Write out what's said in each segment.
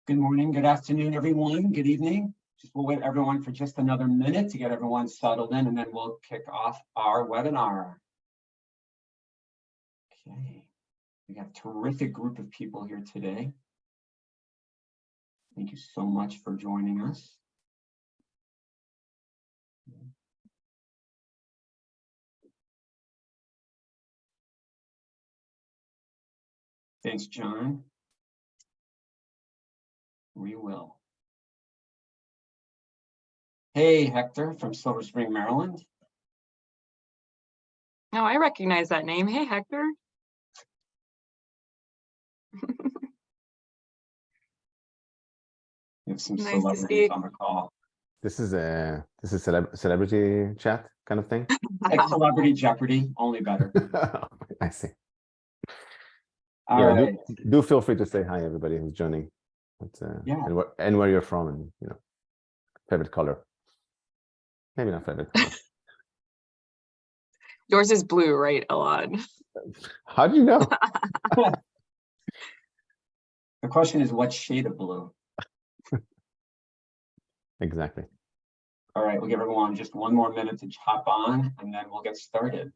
Good morning, good afternoon, everyone. Good evening. We'll wait everyone for just another minute to get everyone settled in, and then we'll kick off our webinar. Okay, we got a terrific group of people here today. Thank you so much for joining us. Thanks, John. We will. Hey, Hector from Silver Spring, Maryland. Oh, I recognize that name. Hey, Hector. We have some Nice to celebrities see. on the call. This is celebrity chat kind of thing. Like Celebrity Jeopardy, only better. I see. All Yeah, right. do feel free to say hi, everybody who's joining. Yeah. And where you're from, and favorite color. Maybe not favorite color. Yours is blue, right, Elad? How do you know? The question is, what shade of blue? Exactly. All right, we'll give everyone just one more minute to hop on, and then we'll get started.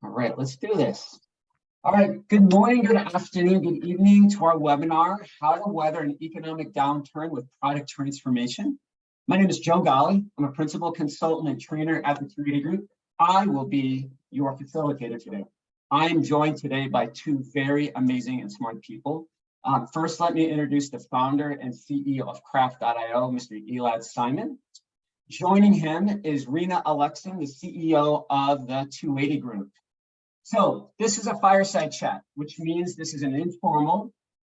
All right, let's do this. All right, good morning, good afternoon, good evening to our webinar, How to Weather an Economic Downturn with Product Transformation. My name is Joe Golly. I'm a principal consultant and trainer at the Rina Group. I will be your facilitator today. I am joined today by two very amazing and smart people. First, let me introduce the founder and CEO of Craft.io, Mr. Elad Simon. Joining him is Rina Alexin, the CEO of the 280 Group. So this is a fireside chat, which means this is an informal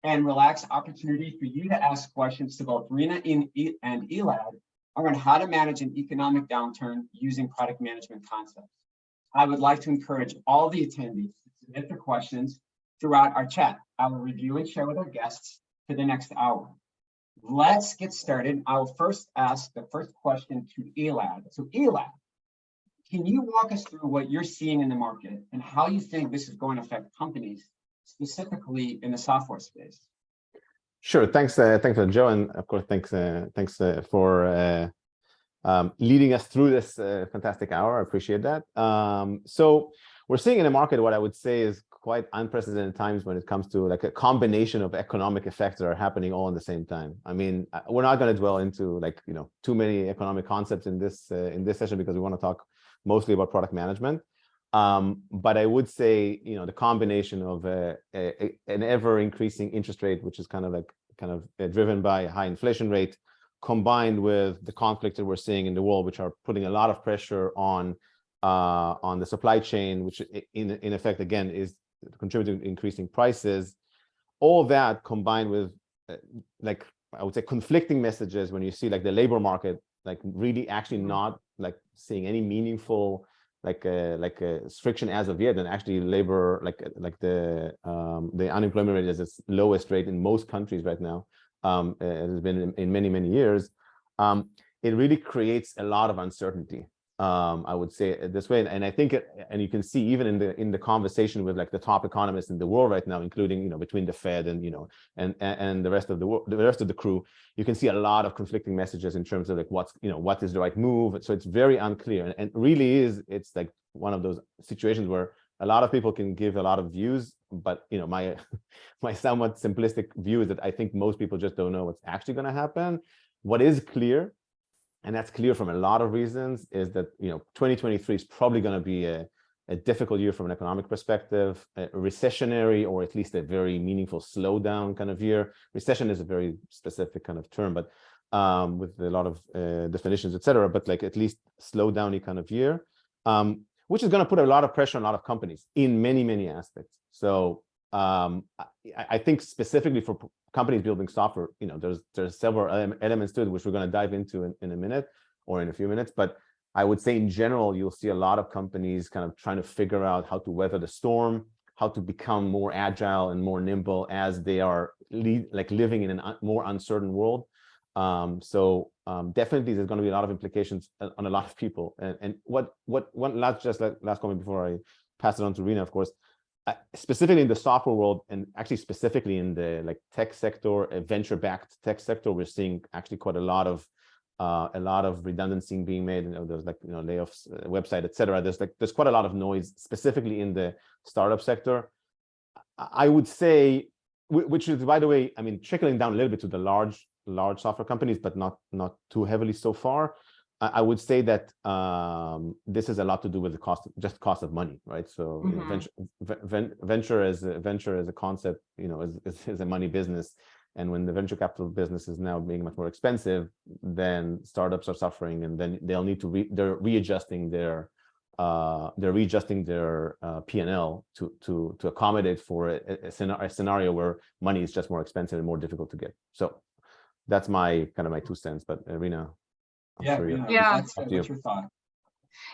and relaxed opportunity for you to ask questions to both Rina and Elad around how to manage an economic downturn using product management concepts. I would like to encourage all the attendees to submit their questions throughout our chat. I will review and share with our guests for the next hour. Let's get started. I will first ask the first question to Elad. So Elad, can you walk us through what you're seeing in the market and how you think this is going to affect companies, specifically in the software space? Sure. Thanks, for Joe, and of course, thanks for leading us through this fantastic hour. I appreciate that. So we're seeing in the market what I would say is quite unprecedented times when it comes to like a combination of economic effects that are happening all at the same time. I mean, we're not going to dwell into too many economic concepts in this session because we want to talk mostly about product management. But I would say, the combination of an ever increasing interest rate, which is kind of driven by a high inflation rate, combined with the conflict that we're seeing in the world, which are putting a lot of pressure on the supply chain, which in effect, again, is contributing to increasing prices. All that combined with I would say conflicting messages when you see the labor market really actually not seeing any meaningful friction as of yet, and actually labor the unemployment rate is its lowest rate in most countries right now. It has been in many years. It really creates a lot of uncertainty. I would say it this way, and I think and you can see even in the conversation with the top economists in the world right now, including between the Fed and and the rest of the crew, you can see a lot of conflicting messages in terms of what is the right move. So it's very unclear, and really it's one of those situations where a lot of people can give a lot of views, but my somewhat simplistic view is that I think most people just don't know what's actually going to happen. What is clear, and that's clear from a lot of reasons, is that 2023 is probably going to be a difficult year from an economic perspective, a recessionary, or at least a very meaningful slowdown kind of year. Recession is a very specific kind of term, but with a lot of definitions, etc. But at least slowdowny kind of year, which is going to put a lot of pressure on a lot of companies in many aspects. So I think specifically for companies building software, there's several elements to it, which we're going to dive into in a minute or in a few minutes. But I would say in general, you'll see a lot of companies kind of trying to figure out how to weather the storm, how to become more agile and more nimble as they are living in a more uncertain world. Definitely there's going to be a lot of implications on a lot of people. And one last comment before I pass it on to Rina, of course, specifically in the software world, and actually specifically in the like tech sector, venture-backed tech sector, we're seeing actually quite a lot of redundancy being made. There's like layoffs, website, etc. There's quite a lot of noise, specifically in the startup sector. I would say, which is, by the way, I mean, trickling down a little bit to the large software companies, but not too heavily so far. I would say that this has a lot to do with the cost of money, right? So venture as a concept, is a money business, and when the venture capital business is now being much more expensive, then startups are suffering, and then they'll need to they're readjusting their P&L to accommodate for a scenario where money is just more expensive and more difficult to get. So that's my 2 cents. But Rina, Rina, Yeah. what's your thought?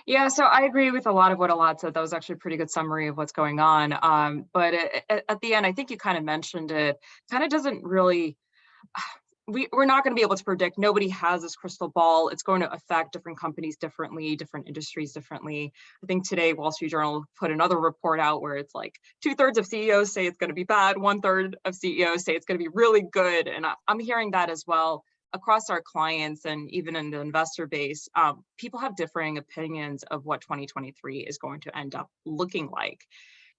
Yeah, so I agree with a lot of what Elad said. That was actually a pretty good summary of what's going on. But at the end, I think you kind of mentioned it. Kind of doesn't really. We're not going to be able to predict. Nobody has this crystal ball. It's going to affect different companies differently, different industries differently. I think today Wall Street Journal put another report out where it's like 2/3 of CEOs say it's going to be bad, 1/3 of CEOs say it's going to be really good. And I'm hearing that as well across our clients and even in the investor base. People have differing opinions of what 2023 is going to end up looking like.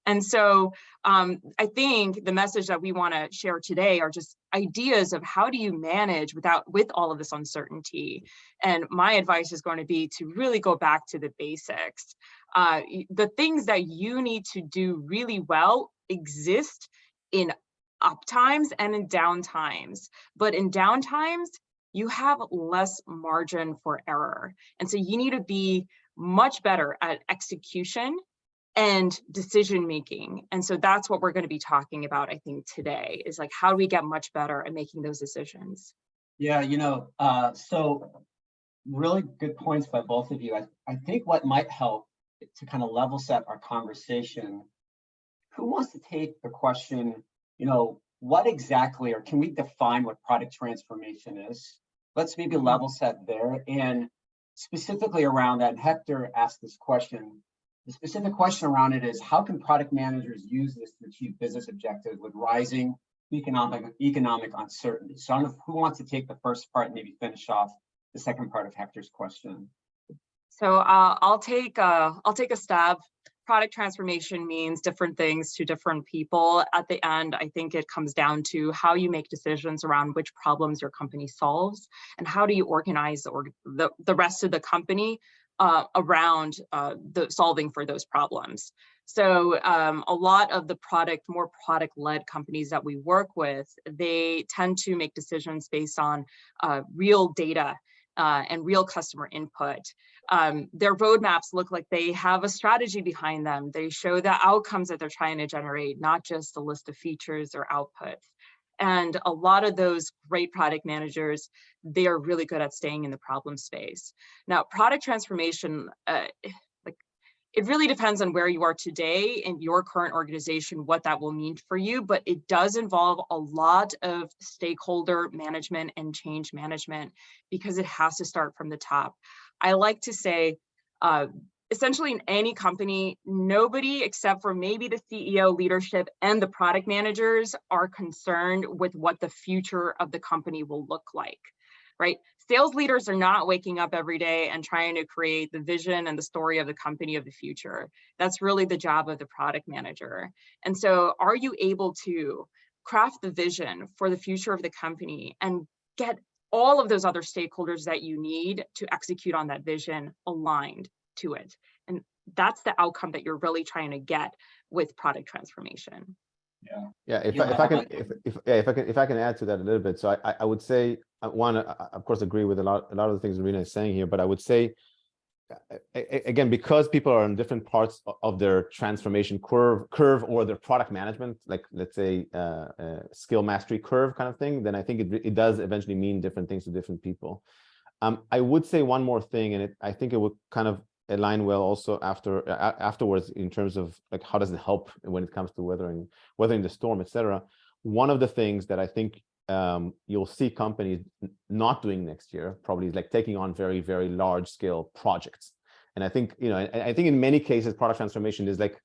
And so I think the message that we want to share today are just ideas of how do you manage with all of this uncertainty. And my advice is going to be to really go back to the basics. The things that you need to do really well exist in up times and in down times. But in down times, you have less margin for error. And so you need to be much better at execution and decision making. And so that's what we're going to be talking about, I think, today, is like, how do we get much better at making those decisions? Yeah, so really good points by both of you. I think what might help to kind of level set our conversation, who wants to take the question, what exactly, or can we define what product transformation is? Let's maybe level set there. And specifically around that, Hector asked this question. The specific question around it is, how can product managers use this to achieve business objectives with rising economic uncertainty? So I don't know who wants to take the first part and maybe finish off the second part of Hector's question. So I'll take a stab. Product transformation means different things to different people. At the end, I think it comes down to how you make decisions around which problems your company solves, and how do you organize the rest of the company around the solving for those problems. So a lot of the more product-led companies that we work with, they tend to make decisions based on real data and real customer input. Their roadmaps look like they have a strategy behind them. They show the outcomes that they're trying to generate, not just a list of features or outputs. And a lot of those great product managers, they are really good at staying in the problem space. Now, product transformation, it really depends on where you are today in your current organization, what that will mean for you, but it does involve a lot of stakeholder management and change management because it has to start from the top. I like to say, essentially in any company, nobody except for maybe the CEO leadership and the product managers are concerned with what the future of the company will look like, right? Sales leaders are not waking up every day and trying to create the vision and the story of the company of the future. That's really the job of the product manager. And so are you able to craft the vision for the future of the company and get all of those other stakeholders that you need to execute on that vision aligned to it? And that's the outcome that you're really trying to get with product transformation. Yeah. If I can add to that a little bit. So I would say, one, of course, agree with a lot of the things Rina is saying here, but I would say, again, because people are in different parts of their transformation curve or their product management, like let's say skill mastery curve kind of thing, then I think it does eventually mean different things to different people. I would say one more thing, and I think it would kind of align well also afterwards in terms of like how does it help when it comes to weathering the storm, etc. One of the things that I think you'll see companies not doing next year, probably like taking on very, very large scale projects. And I think, I think in many cases, product transformation is like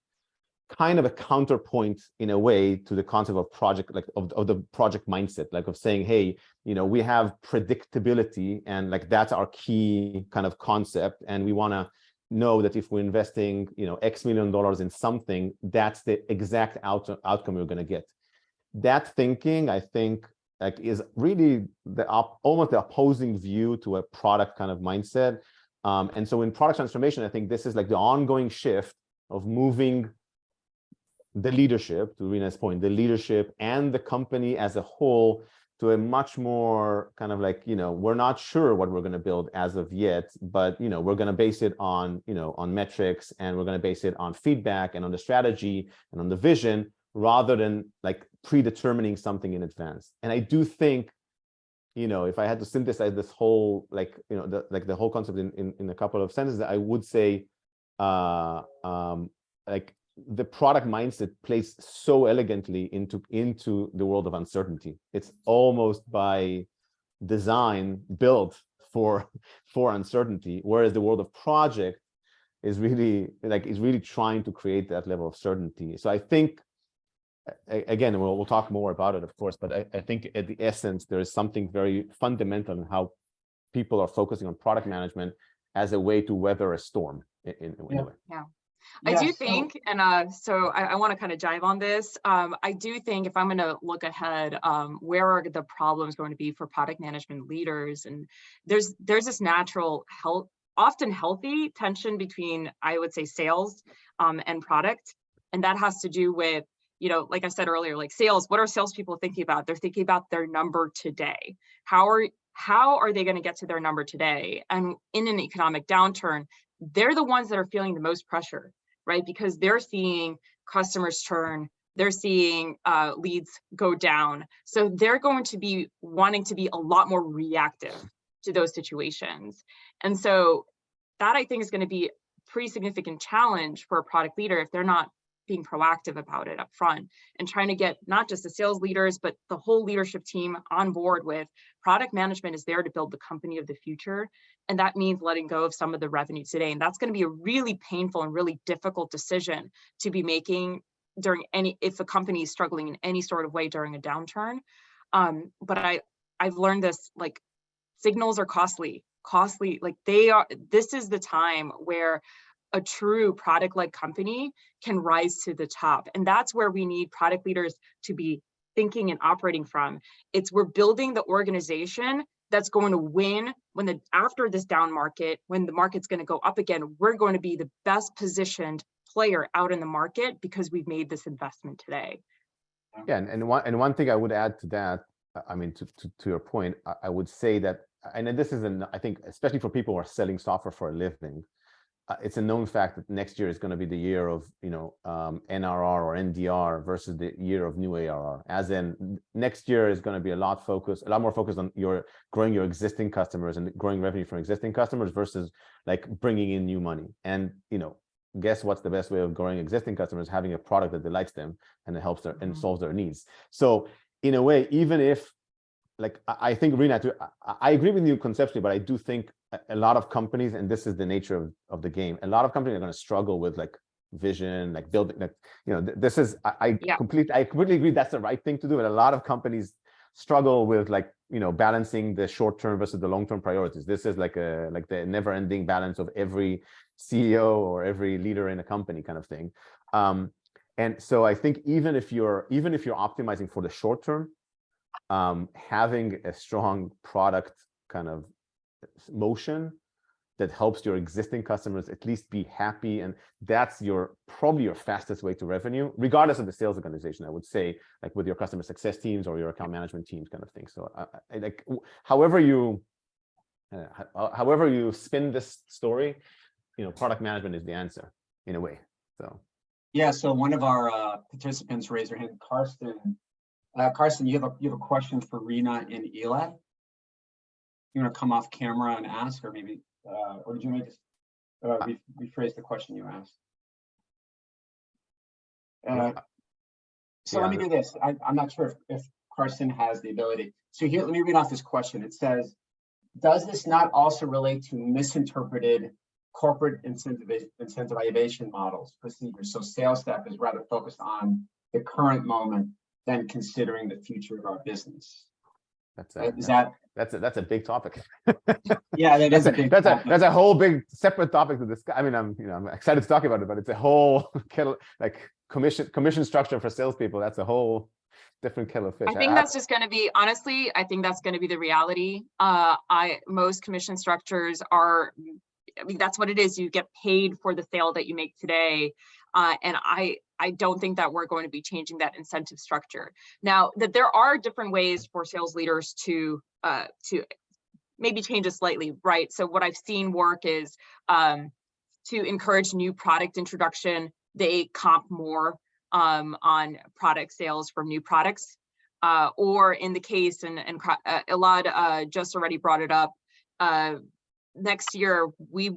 kind of a counterpoint in a way to the concept of project, like of the project mindset, like of saying, hey, we have predictability and like that's our key kind of concept. And we want to know that if we're investing, X million dollars in something, that's the exact outcome we're going to get. That thinking, I think, like is really almost the opposing view to a product kind of mindset. And so in product transformation, I think this is like the ongoing shift of moving the leadership, to Rina's point, the leadership and the company as a whole to a much more kind of like, we're not sure what we're going to build as of yet, but, we're going to base it on, on metrics, and we're going to base it on feedback and on the strategy and on the vision, rather than like predetermining something in advance. And I do think, if I had to synthesize this whole, like, the whole concept in a couple of sentences, I would say, like, the product mindset plays so elegantly into the world of uncertainty. It's almost by design built for uncertainty, whereas the world of project is really trying to create that level of certainty. So I think, again, we'll talk more about it, of course, but I think at the essence there is something very fundamental in how people are focusing on product management as a way to weather a storm in a way. Yeah. I do think, and so I want to kind of jive on this. I do think if I'm going to look ahead, where are the problems going to be for product management leaders? And there's this natural often healthy tension between, I would say, sales and product. And that has to do with, like I said earlier, like sales, what are salespeople thinking about? They're thinking about their number today. How are they going to get to their number today? And in an economic downturn, they're the ones that are feeling the most pressure, right? Because they're seeing customers churn, they're seeing leads go down. So they're going to be wanting to be a lot more reactive to those situations. And so that, I think, is going to be a pretty significant challenge for a product leader if they're not being proactive about it up front and trying to get not just the sales leaders, but the whole leadership team on board with product management is there to build the company of the future. And that means letting go of some of the revenue today. And that's going to be a really painful and really difficult decision to be making if a company is struggling in any sort of way during a downturn. But I've learned this, like, signals are costly, like this is the time where a true product-led company can rise to the top. And that's where we need product leaders to be thinking and operating from. We're building the organization that's going to win after this down market, when the market's going to go up again, we're going to be the best positioned player out in the market because we've made this investment today. Yeah, and one thing I would add to that, I mean, to your point, I would say that, and this is I think, especially for people who are selling software for a living, it's a known fact that next year is going to be the year of NRR or NDR versus the year of new ARR. As in, next year is going to be a lot more focused on growing your existing customers and growing revenue from existing customers versus like bringing in new money. And guess what's the best way of growing existing customers? Having a product that delights them and it helps and solves their needs. So in a way, even if, like, I think, Rina, I agree with you conceptually, but I do think a lot of companies, and this is the nature of the game, a lot of companies are going to struggle with like vision, like building, like, this is, I completely agree that's the right thing to do. But a lot of companies struggle with like, balancing the short-term versus the long-term priorities. This is like the never-ending balance of every CEO or every leader in a company kind of thing. And so I think even if you're optimizing for the short term, having a strong product kind of motion that helps your existing customers at least be happy, and that's probably your fastest way to revenue, regardless of the sales organization, I would say, like with your customer success teams or your account management teams kind of thing. So I like however you spin this story, product management is the answer in a way. So yeah, so one of our participants raised their hand, Karsten. Karsten, you have a question for Rina and Elad? You want to come off camera and ask, or maybe, or did you make rephrase the question you asked? So let me do this. I'm not sure if person has the ability. So here, let me read off this question. It says, does this not also relate to misinterpreted corporate incentivization models, procedures? So sales staff is rather focused on the current moment than considering the future of our business. That's a big topic. Yeah, that is a big topic. That's a whole big separate topic to discuss. I mean, I'm excited to talk about it, but it's a whole commission structure for salespeople. That's a whole different kettle of fish. I think that's just going to be, honestly, I think that's going to be the reality. Most commission structures are, I mean, that's what it is. You get paid for the sale that you make today. And I don't think that we're going to be changing that incentive structure. Now, that there are different ways for sales leaders to maybe change it slightly, right? So what I've seen work is to encourage new product introduction. They comp more on product sales from new products, or in the case, and Elad just already brought it up, next year, we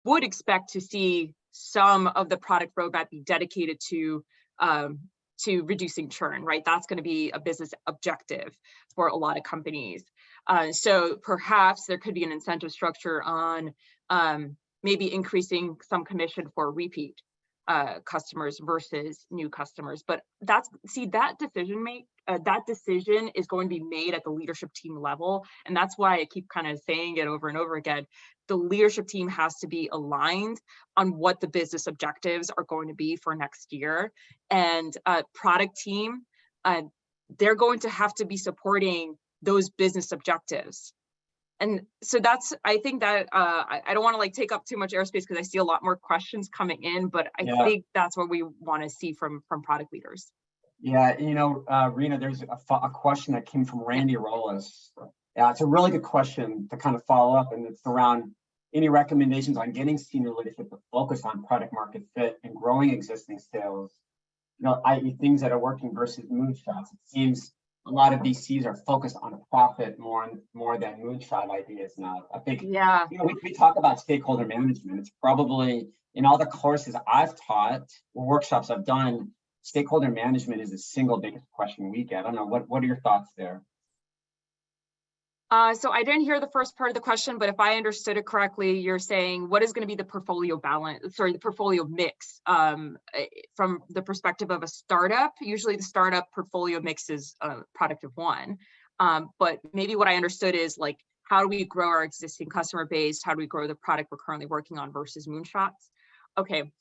would expect to see some of the product roadmap be dedicated to reducing churn, right? That's going to be a business objective for a lot of companies. So perhaps there could be an incentive structure on maybe increasing some commission for repeat customers versus new customers. But that decision is going to be made at the leadership team level. And that's why I keep kind of saying it over and over again. The leadership team has to be aligned on what the business objectives are going to be for next year. And product team, they're going to have to be supporting those business objectives. And so that's, I think that I don't want to take up too much airspace because I see a lot more questions coming in, but I think that's what we want to see from product leaders. Yeah, Rina, there's a question that came from Randy Rollis. Yeah, it's a really good question to kind of follow up, and it's around any recommendations on getting senior leadership to focus on product market fit and growing existing sales, i.e. things that are working versus moonshots. It seems a lot of VCs are focused on profit more than moonshot ideas now. I think, we talk about stakeholder management. It's probably, in all the courses I've taught or workshops I've done, stakeholder management is the single biggest question we get. I don't know, what are your thoughts there? So I didn't hear the first part of the question, but if I understood it correctly, you're saying what is going to be the portfolio mix from the perspective of a startup. Usually the startup portfolio mix is a product of one. But maybe what I understood is how do we grow our existing customer base? How do we grow the product we're currently working on versus moonshots? Okay.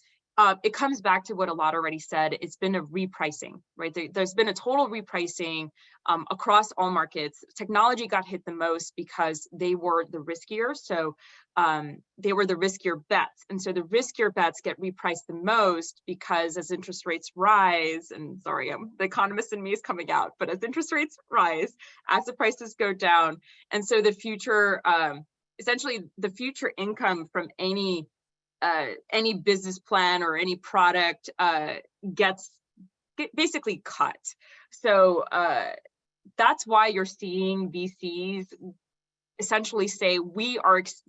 It comes back to what Elad already said. It's been a repricing, right? There's been a total repricing across all markets. Technology got hit the most because they were the riskier. So they were the riskier bets. And so the riskier bets get repriced the most because as interest rates rise, and sorry, the economist in me is coming out, but as interest rates rise, asset prices go down. And so the future, essentially the future income from any business plan or any product gets basically cut. So that's why you're seeing VCs essentially say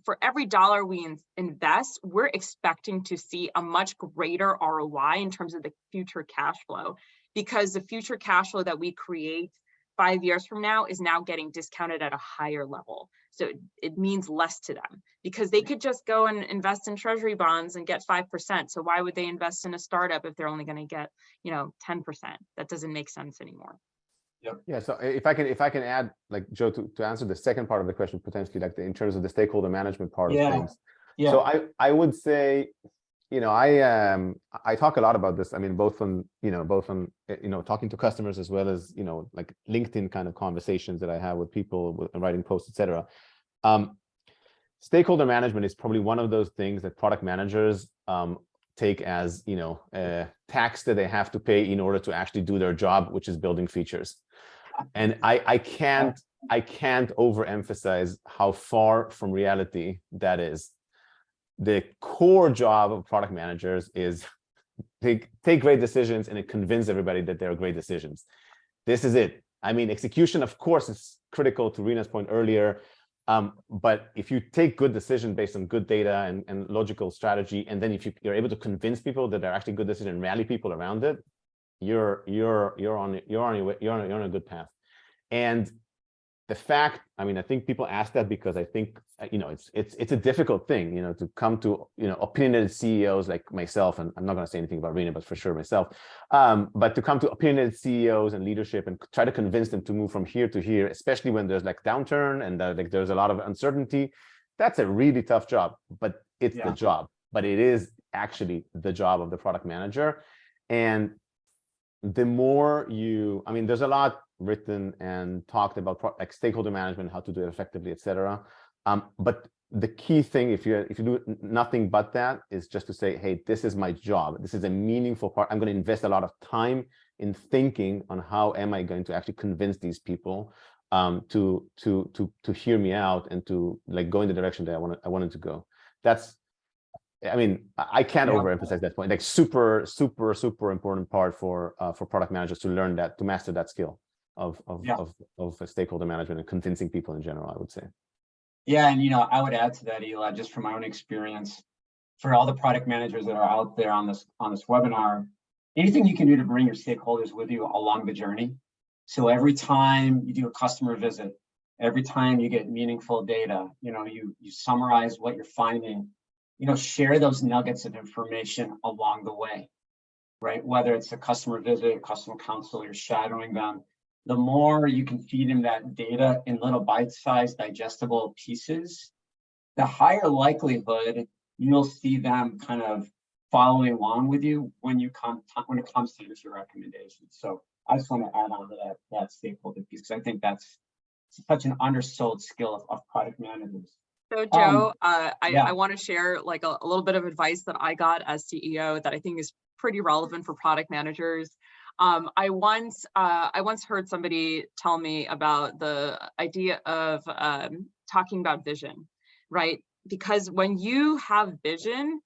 for every dollar we invest, we're expecting to see a much greater ROI in terms of the future cash flow, because the future cash flow that we create 5 years from now is now getting discounted at a higher level. So it means less to them because they could just go and invest in treasury bonds and get 5%. So why would they invest in a startup if they're only going to get, 10%? That doesn't make sense anymore. Yep. Yeah. So if I can add, Joe, to answer the second part of the question, potentially, in terms of the stakeholder management part of things. Yeah. So I would say, I talk a lot about this. I mean, both on talking to customers as well as, LinkedIn kind of conversations that I have with people writing posts, etc. Stakeholder management is probably one of those things that product managers take as, a tax that they have to pay in order to actually do their job, which is building features. And I can't overemphasize how far from reality that is. The core job of product managers is take great decisions and convince everybody that they're great decisions. This is it. I mean, execution, of course, is critical to Rina's point earlier. But if you take good decision based on good data and logical strategy, and then if you're able to convince people that they're actually good decisions and rally people around it, you're on a good path. And the fact, I mean, I think people ask that because I think, it's a difficult thing, to come to, opinionated CEOs like myself, and I'm not going to say anything about Rina, but for sure myself, but to come to opinionated CEOs and leadership and try to convince them to move from here to here, especially when there's like downturn and like there's a lot of uncertainty, that's a really tough job, but it's the job, but it is actually the job of the product manager. And the more I mean, there's a lot written and talked about like stakeholder management, how to do it effectively, etc. But the key thing, if you do nothing but that, is just to say, hey, this is my job. This is a meaningful part. I'm going to invest a lot of time in thinking on how am I going to actually convince these people to hear me out and to like go in the direction that I wanted to go. I mean, I can't overemphasize that point. Like super important part for product managers to learn that, to master that skill of stakeholder management and convincing people in general, I would say. Yeah, and I would add to that, Elad, just from my own experience, for all the product managers that are out there on this webinar, anything you can do to bring your stakeholders with you along the journey. So every time you do a customer visit, every time you get meaningful data, you summarize what you're finding. Share those nuggets of information along the way, right? Whether it's a customer visit, a customer console, you're shadowing them. The more you can feed them that data in little bite-sized digestible pieces, the higher likelihood you'll see them kind of following along with you when it comes to your recommendations. So I just want to add on to that stakeholder piece, because I think that's such an undersold skill of product managers. So Joe, I want to share like a little bit of advice that I got as CEO that I think is pretty relevant for product managers. I once heard somebody tell me about the idea of talking about vision, right? Because when you have vision,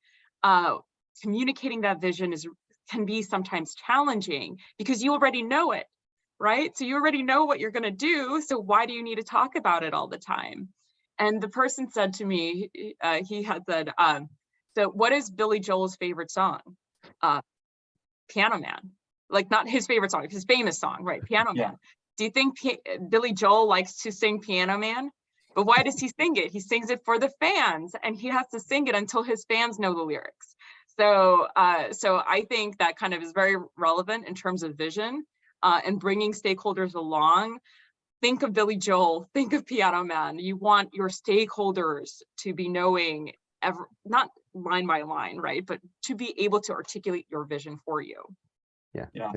communicating that vision can be sometimes challenging because you already know it, right? So you already know what you're going to do. So why do you need to talk about it all the time? And the person said to me, he had said, so what is Billy Joel's favorite song? Piano Man. Like not his favorite song, his famous song, right? Piano Man. Do you think Billy Joel likes to sing Piano Man? But why does he sing it? He sings it for the fans, and he has to sing it until his fans know the lyrics. So I think that kind of is very relevant in terms of vision and bringing stakeholders along. Think of Billy Joel, think of Piano Man. You want your stakeholders to be knowing, not line by line, right? But to be able to articulate your vision for you. Yeah.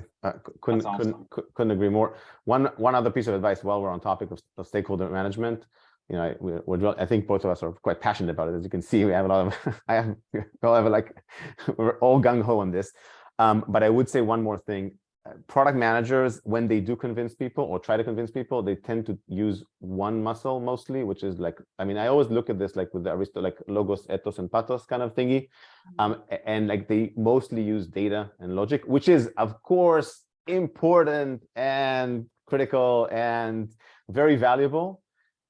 Couldn't agree more. One other piece of advice while we're on topic of stakeholder management, I think both of us are quite passionate about it. As you can see, we have a lot of, we're all gung-ho on this. But I would say one more thing. Product managers, when they do convince people or try to convince people, they tend to use one muscle mostly, which is like, I mean, I always look at this like with the like logos, ethos, and pathos kind of thingy. And like they mostly use data and logic, which is of course important and critical and very valuable,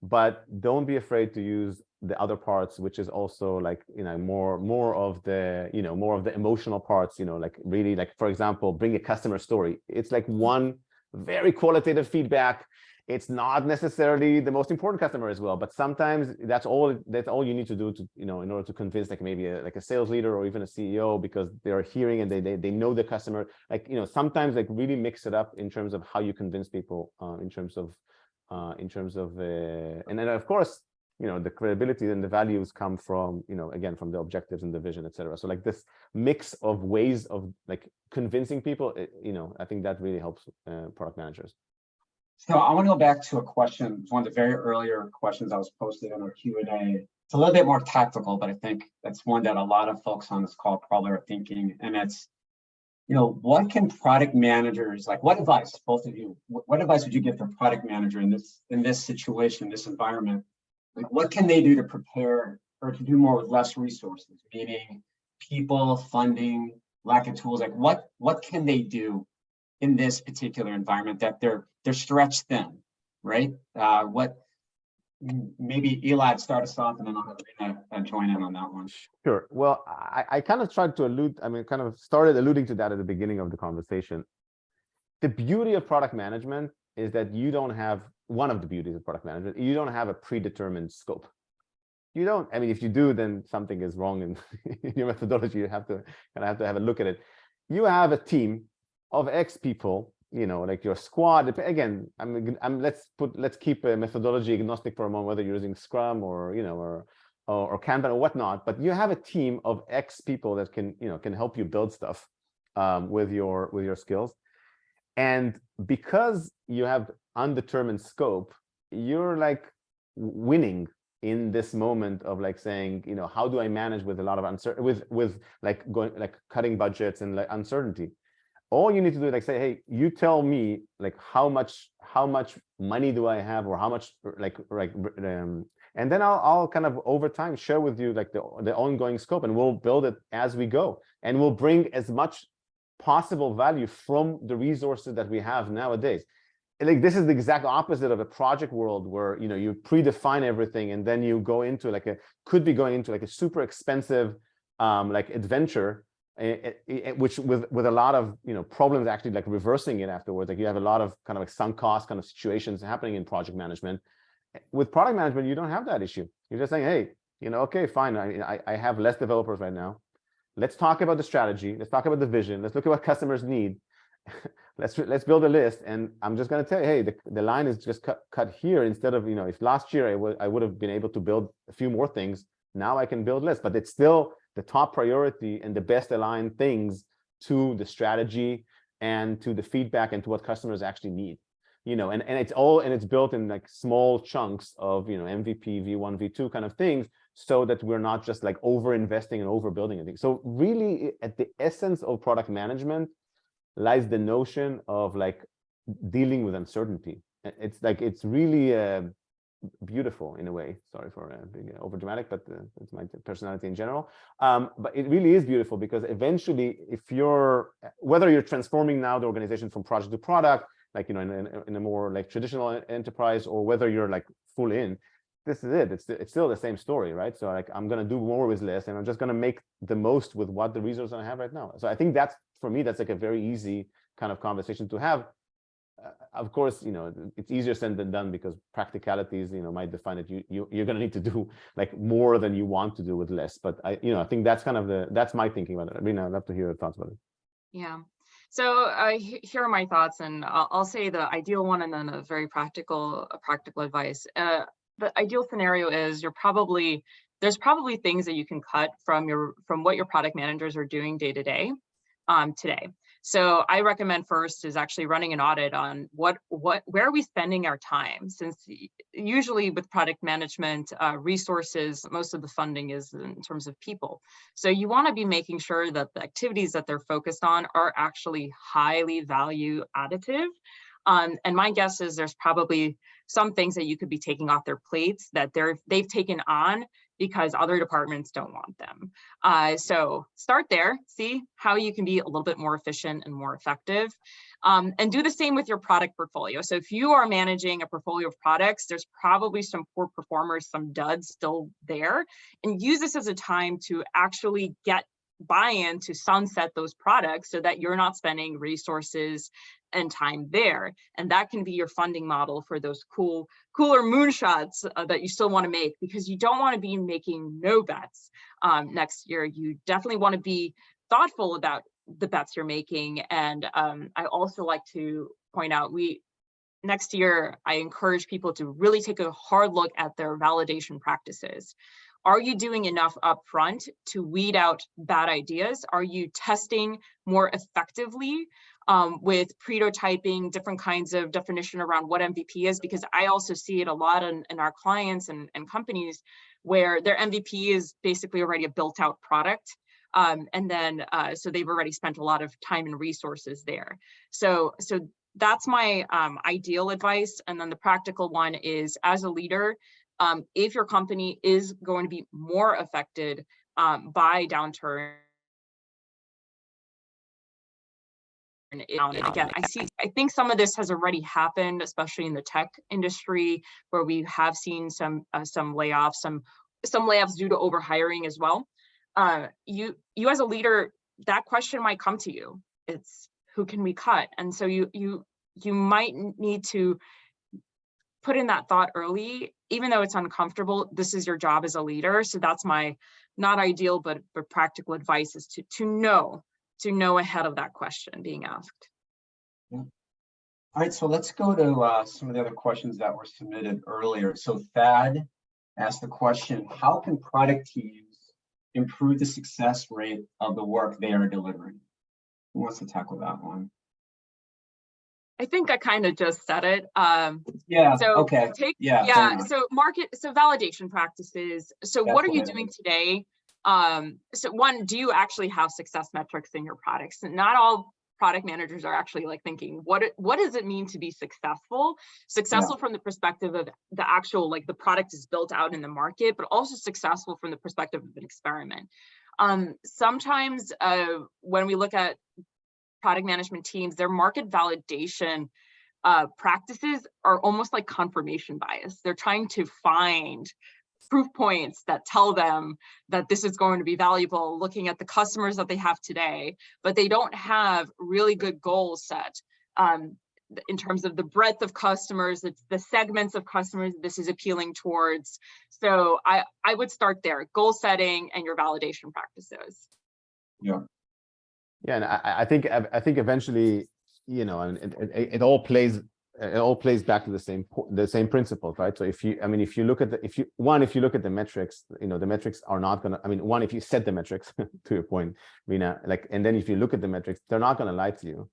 but don't be afraid to use the other parts, which is also like, more of the emotional parts, like really, like, for example, bring a customer story. It's like one very qualitative feedback. It's not necessarily the most important customer as well, but sometimes that's all you need to do to, in order to convince like maybe a sales leader or even a CEO, because they're hearing and they know the customer, like, sometimes like really mix it up in terms of how you convince people, in terms of and then of course, the credibility and the values come from, again, from the objectives and the vision, etc. So like this mix of ways of like convincing people, I think that really helps product managers. So I want to go back to a question, one of the very earlier questions that was posted in our Q&A. It's a little bit more tactical, but I think that's one that a lot of folks on this call probably are thinking. And it's, what can product managers, like what advice, both of you, what advice would you give to a product manager in this situation, this environment? Like what can they do to prepare or to do more with less resources, meaning people, funding, lack of tools? Like what can they do in this particular environment that they're stretched thin, right? Maybe Elad start us off, and then I'll have Rina join in on that one. Sure. Well, I kind of tried to started alluding to that at the beginning of the conversation. The beauty of product management is that you don't have, one of the beauties of product management, you don't have a predetermined scope. You don't, I mean, if you do, then something is wrong in, in your methodology. You have to have a look at it. You have a team of X people, you know, like your squad. Again, let's keep a methodology agnostic for a moment, whether you're using Scrum or, you know, or Kanban or whatnot, but you have a team of X people that can, you know, can help you build stuff with your skills. And because you have undetermined scope, you're like winning in this moment of like saying, you know, how do I manage with a lot of uncertainty, with like going, like cutting budgets and like uncertainty. All you need to do is like say, hey, you tell me like how much money do I have, or how much and then I'll kind of over time share with you like the ongoing scope, and we'll build it as we go, and we'll bring as much possible value from the resources that we have nowadays. Like this is the exact opposite of a project world where, you know, you predefine everything and then you go into like could be going into like a super expensive like adventure, which with a lot of, you know, problems actually like reversing it afterwards. Like you have a lot of kind of like sunk cost kind of situations happening in project management. With product management, you don't have that issue. You're just saying, hey, you know, okay, fine. I have less developers right now. Let's talk about the strategy. Let's talk about the vision. Let's look at what customers need. let's build a list, and I'm just going to tell you, hey, the line is just cut here, instead of, you know, if last year I would have been able to build a few more things, now I can build less, but it's still the top priority and the best aligned things to the strategy and to the feedback and to what customers actually need, you know, and it's built in like small chunks of, you know, MVP, V1, V2 kind of things, so that we're not just like over investing and overbuilding anything. So really at the essence of product management lies the notion of like dealing with uncertainty. It's like, it's really beautiful in a way. Sorry for being over dramatic, but it's my personality in general. But it really is beautiful, because eventually, if whether you're transforming now the organization from project to product, like, you know, in a more like traditional enterprise, or whether you're like full in, this is it. It's still the same story, right? So like, I'm going to do more with less, and I'm just going to make the most with what the resources I have right now. So I think that's, for me, that's like a very easy kind of conversation to have. Of course, you know, it's easier said than done, because practicalities, you know, might define that you're going to need to do like more than you want to do with less. But I think that's kind of that's my thinking about it. Rina, I'd love to hear your thoughts about it. Yeah. So here are my thoughts, and I'll say the ideal one, and then a very practical advice. The ideal scenario is there's probably things that you can cut from what your product managers are doing day to day today. So I recommend first is actually running an audit on where are we spending our time, since usually with product management resources, most of the funding is in terms of people. So you want to be making sure that the activities that they're focused on are actually highly value additive. And my guess is there's probably some things that you could be taking off their plates that they've taken on because other departments don't want them. So start there, see how you can be a little bit more efficient and more effective. And do the same with your product portfolio. So if you are managing a portfolio of products, there's probably some poor performers, some duds still there, and use this as a time to actually get buy-in to sunset those products, so that you're not spending resources and time there. And that can be your funding model for those cooler moonshots that you still want to make, because you don't want to be making no bets next year. You definitely want to be thoughtful about the bets you're making. And I also like to point out, next year, I encourage people to really take a hard look at their validation practices. Are you doing enough upfront to weed out bad ideas? Are you testing more effectively with prototyping, different kinds of definition around what MVP is? Because I also see it a lot in our clients and companies where their MVP is basically already a built out product. And then, so they've already spent a lot of time and resources there. So that's my ideal advice. And then the practical one is, as a leader, if your company is going to be more affected by downturn, and again, I think some of this has already happened, especially in the tech industry, where we have seen some layoffs, some layoffs due to overhiring as well. You as a leader, that question might come to you. It's, who can we cut? And so you you might need to put in that thought early, even though it's uncomfortable. This is your job as a leader. So that's my not ideal, but practical advice is to know ahead of that question being asked. Yeah. All right, so let's go to some of the other questions that were submitted earlier. So Thad asked the question, how can product teams improve the success rate of the work they are delivering? Who wants to tackle that one? I think I kind of just said it. Yeah, so okay. So validation practices. So That's what are you what I doing today? So one, do you actually have success metrics in your products? And not all product managers are actually like thinking, what does it mean to be successful? Successful from the perspective of the actual, like the product is built out in the market, but also successful from the perspective of an experiment. Sometimes when we look at product management teams, their market validation practices are almost like confirmation bias. They're trying to find proof points that tell them that this is going to be valuable, looking at the customers that they have today, but they don't have really good goals set in terms of the breadth of customers, the segments of customers this is appealing towards. So I would start there, goal setting and your validation practices. Yeah. Yeah, and I think eventually, you know, and it all plays back to the same principles, right? So if you look at the metrics, you know, the metrics are not gonna. I mean, one, if you set the metrics to your point, Rina, like, and then if you look at the metrics, they're not gonna lie to you.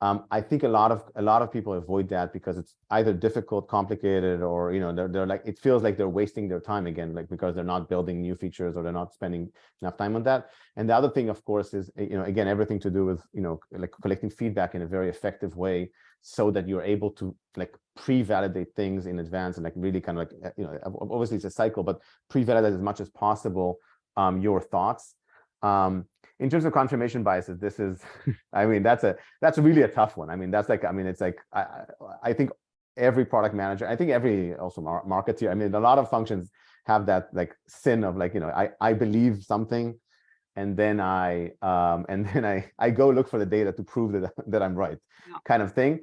I think a lot of people avoid that because it's either difficult, complicated, or, you know, they're like, it feels like they're wasting their time again, like because they're not building new features or they're not spending enough time on that. And the other thing, of course, is, you know, again, everything to do with, you know, like collecting feedback in a very effective way so that you're able to like pre-validate things in advance and like really kind of like, you know, obviously it's a cycle, but pre-validate as much as possible your thoughts. In terms of confirmation biases, this is, I mean, that's really a tough one. I mean, that's like, I mean, it's like, I think every product manager, I think every also marketer, I mean, a lot of functions have that like sin of like, you know, I believe something, and then I go look for the data to prove that I'm right, kind of thing.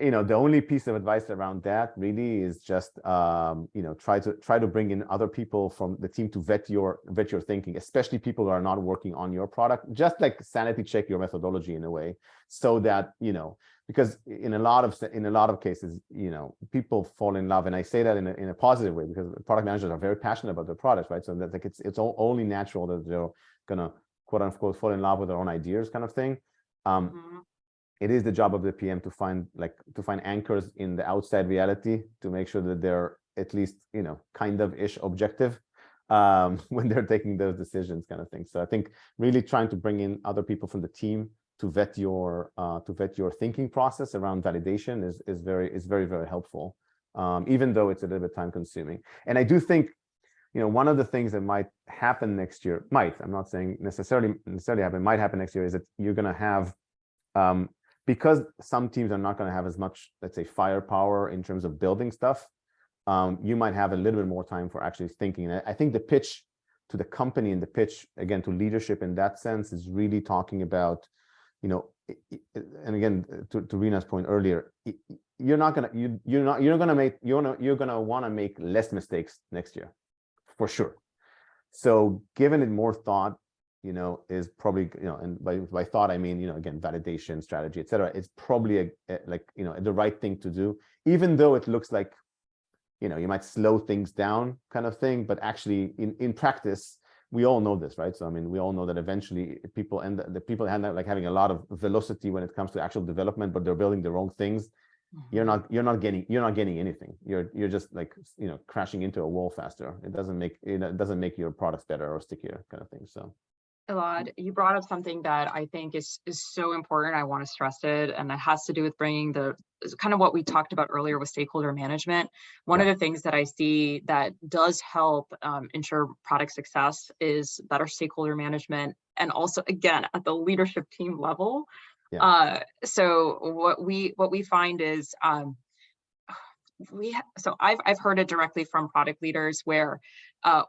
You know, the only piece of advice around that really is just, you know, try to bring in other people from the team to vet your thinking, especially people who are not working on your product. Just like sanity check your methodology in a way, so that, you know, because in a lot of cases, you know, people fall in love, and I say that in a positive way because product managers are very passionate about their products, right? So that's like it's only natural that they're gonna quote unquote fall in love with their own ideas, kind of thing. It is the job of the PM to find anchors in the outside reality to make sure that they're at least, you know, kind of ish objective when they're taking those decisions, kind of thing. So I think really trying to bring in other people from the team to vet your thinking process around validation is very, very helpful, even though it's a little bit time consuming. And I do think, you know, one of the things that might happen next year, I'm not saying necessarily happen, might happen next year, is that you're going to have, because some teams are not going to have as much, let's say, firepower in terms of building stuff, you might have a little bit more time for actually thinking. And I think the pitch to the company and the pitch, again, to leadership in that sense is really talking about, you know, and again, to Rina's point earlier, you're going to want to make less mistakes next year, for sure. So giving it more thought, you know, is probably, you know, and by thought, I mean, you know, again, validation, strategy, et cetera, it's probably like, you know, the right thing to do, even though it looks like, you know, you might slow things down kind of thing, but actually in practice, we all know this, right? So, I mean, we all know that eventually people end up like having a lot of velocity when it comes to actual development, but they're building the wrong things. You're not getting anything. You're just like, you know, crashing into a wall faster. It doesn't make your products better or stickier, kind of thing. So Elad, you brought up something that I think is so important. I want to stress it, and it has to do with bringing the kind of what we talked about earlier with stakeholder management. One of the things that I see that does help ensure product success is better stakeholder management, and also, again, at the leadership team level. So what we find is I've heard it directly from product leaders where,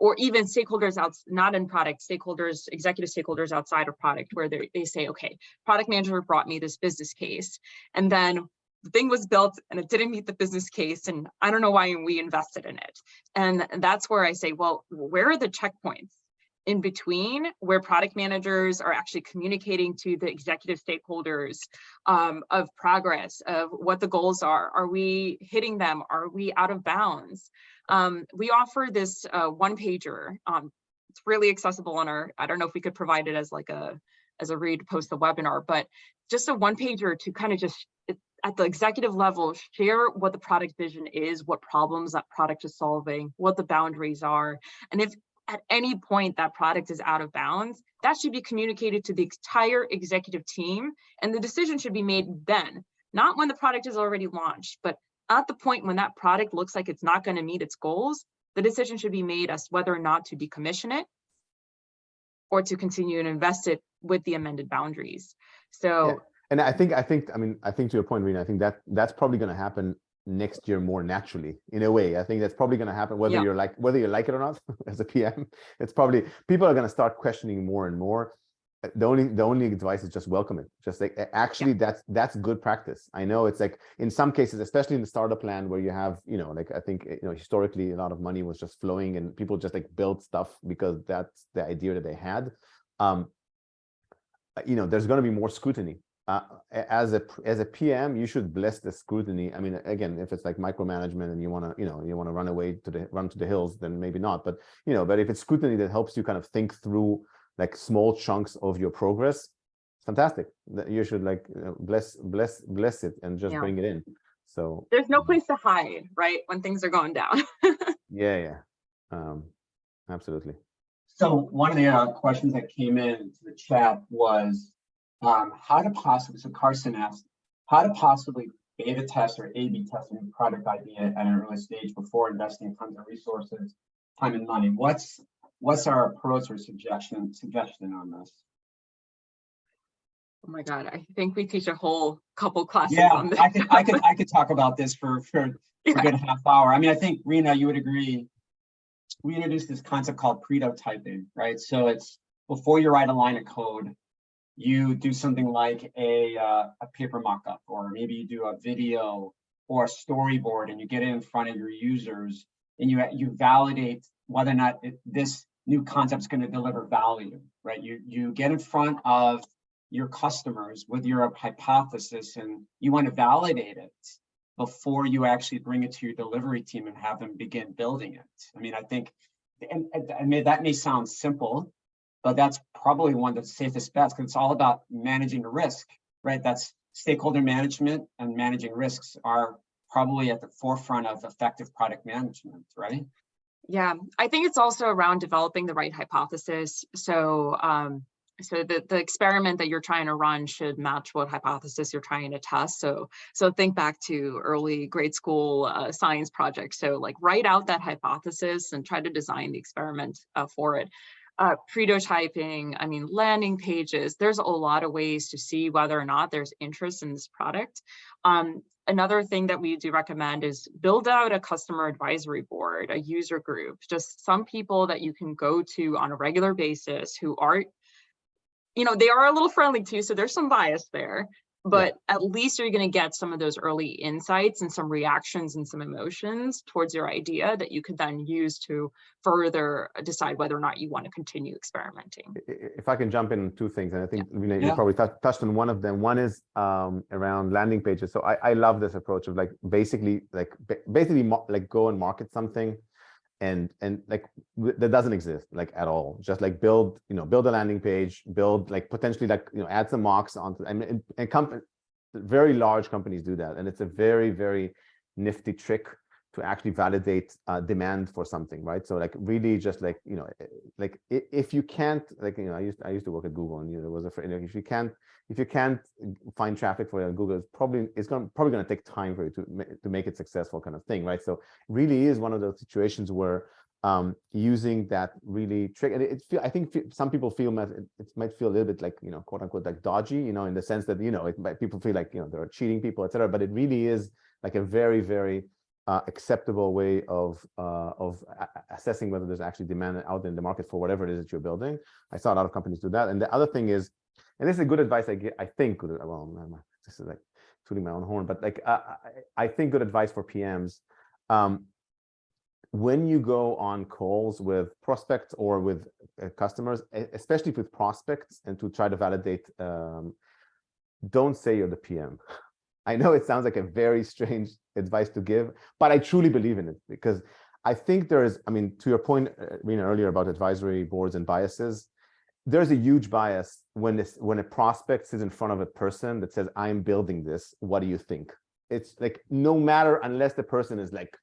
or even stakeholders not in product, stakeholders, executive stakeholders outside of product, where they say, okay, product manager brought me this business case. And then the thing was built and it didn't meet the business case, and I don't know why we invested in it. And that's where I say, well, where are the checkpoints in between where product managers are actually communicating to the executive stakeholders of progress, of what the goals are? Are we hitting them? Are we out of bounds? We offer this one pager. It's really accessible on our, I don't know if we could provide it as like as a read post the webinar, but just a one pager to kind of just at the executive level, share what the product vision is, what problems that product is solving, what the boundaries are. And if at any point that product is out of bounds, that should be communicated to the entire executive team. And the decision should be made then, not when the product is already launched, but at the point when that product looks like it's not going to meet its goals, the decision should be made as whether or not to decommission it or to continue and invest it with the amended boundaries. So, yeah. And I think to your point, Rina, I think that's probably going to happen next year more naturally in a way. I think that's probably going to happen whether you like it or not. As a PM, it's probably people are going to start questioning more and more. The only advice is just welcome it. Just like actually that's good practice. I know it's like in some cases, especially in the startup land where you have, like I think, historically a lot of money was just flowing and people just like build stuff because that's the idea that they had. There's going to be more scrutiny. As a PM, you should bless the scrutiny. I mean, again, if it's like micromanagement and you want to run away run to the hills, then maybe not. But but if it's scrutiny that helps you kind of think through like small chunks of your progress, fantastic. You should like bless it and just bring it in. So there's no place to hide, right, when things are going down. yeah, absolutely. So one of the questions that came into the chat was how to possibly, so Carson asked, how to possibly beta test or A/B test a new product idea at an early stage before investing tons of resources, time and money. What's our approach or suggestion on this? Oh my God, I think we teach a whole couple classes on this. I could talk about this for a good half hour. I mean, I think Rina, you would agree. We introduced this concept called prototyping, right? So it's before you write a line of code, you do something like a paper mock-up, or maybe you do a video or a storyboard, and you get it in front of your users, and you validate whether or not this new concept is going to deliver value, right? You get in front of your customers with your hypothesis, and you want to validate it before you actually bring it to your delivery team and have them begin building it. I mean, I think, and that may sound simple, but that's probably one of the safest bets because it's all about managing risk, right? That's stakeholder management and managing risks are probably at the forefront of effective product management, right? Yeah, I think it's also around developing the right hypothesis. So, the experiment that you're trying to run should match what hypothesis you're trying to test. So think back to early grade school science projects. So like write out that hypothesis and try to design the experiment for it. Prototyping, I mean, landing pages, there's a lot of ways to see whether or not there's interest in this product. Another thing that we do recommend is build out a customer advisory board, a user group, just some people that you can go to on a regular basis who are, they are a little friendly too, so there's some bias there, but at least you're going to get some of those early insights and some reactions and some emotions towards your idea that you could then use to further decide whether or not you want to continue experimenting. If I can jump in two things, and I think you probably touched on one of them. One is around landing pages. So I love this approach of basically go and market something and like that doesn't exist at all. Just build a landing page, build potentially add some mocks onto, and very large companies do that, and it's a very, very nifty trick to actually validate demand for something, right? So really just if you can't, I used to work at Google, and there was if you can't find traffic for it on Google, it's probably going to take time for you to make it successful, kind of thing, right? So really is one of those situations where using that really trick, and I think some people feel it might feel a little bit quote unquote dodgy, in the sense that people feel they're cheating people, etc. But it really is a very, very acceptable way of assessing whether there's actually demand out in the market for whatever it is that you're building. I saw a lot of companies do that. And the other thing is, and this is good advice I think, well, this is tooting my own horn, but like I think good advice for PMs. When you go on calls with prospects or with customers, especially with prospects, and to try to validate, don't say you're the PM. I know it sounds like a very strange advice to give, but I truly believe in it, because I think there's, I mean, to your point, Rina, earlier about advisory boards and biases, there's a huge bias when a prospect sits in front of a person that says, I'm building this, what do you think? It's like, no matter, unless the person is like